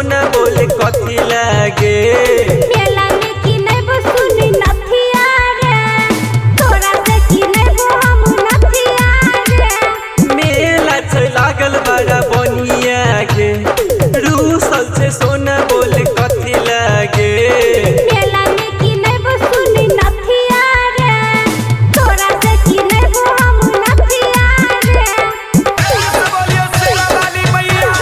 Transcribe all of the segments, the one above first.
सोना बोल कथी लागे। मेला में की नहीं वो सुनी नथिया रे, तोरा से की नहीं वो हम नथिया रे। मेला छै लागल बड़ा बनिया गे, रूसल छे सोना बोल कथी लागे। मेला में की नहीं वो सुनी नथिया रे, तोरा से की नहीं वो हम नथिया रे। बोलिए शेरा वाली मैया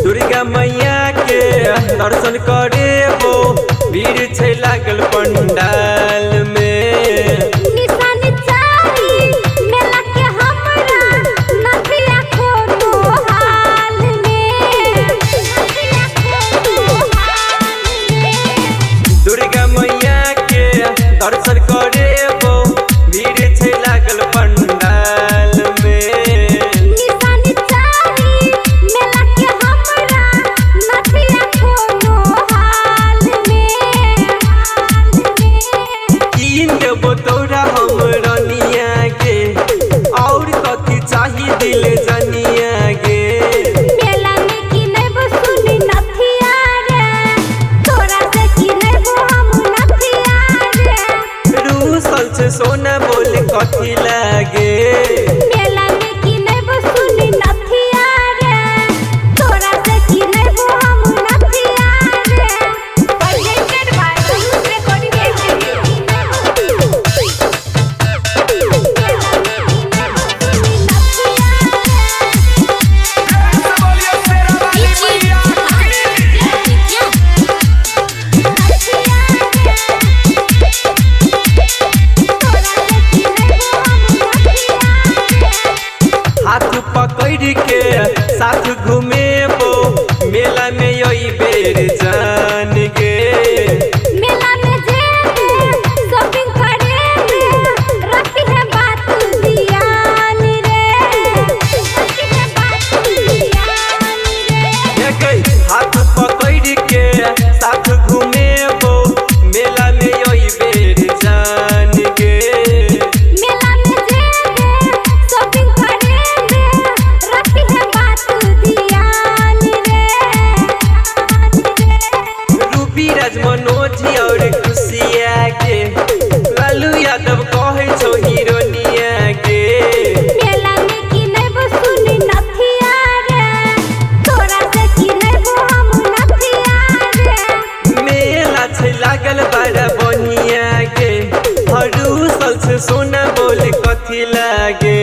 दुर्गा मैया के दर्शन करे वो भीड़ छै लागल पंडाल में। निशानी चाही मेला के हमरा नथिया कोनो हाल में, नथिया कोनो हाल में। दुर्गा मैया के दर्शन करे वो भीड़ छै लागल पंडाल में। निशानी चाही मेला के हमरा नथिया कोनो हाल में, हाल में। कीन देबो तोरा हम रनिया के, और कथी चाही दिल जनिया गे। मेला में की नहीं वो सुनी नथिया रे, तोरा से की नहीं वो हम नथिया रे। रूसल छे सोना बोल कथी लागे। मेला में की नहीं वो सुनी नथिया रे, तोरा से की नहीं वो हम नथिया रे। प्रेजेंटेड बाय धनुष रिकॉर्डिंग स्टूडियो। हाथ पकड़ के साथ घूमेबो मेला में यही बेर जान गे। मेला में जेबे शॉपिंग करेंगे, रखी है बात ध्यान रे, रखी है बात ध्यान रे। ये गई हाथ पकड़ के साथ घूमेबो मेला में यही बेर जान गे। मेला में जेबे शॉपिंग करेंगे, रखी है बात ध्यान रे, रूबी राज मनोज और खुशिया के लालू यादव कहे छो हीरोनिया के। मेला में की नहीं वो सुनी नथिया रे, तोरा से की नहीं वो हम नथिया रे। मेला छै लागल बड़ा बनिया गे, हरूसल छे सोना बोल कथी लागे।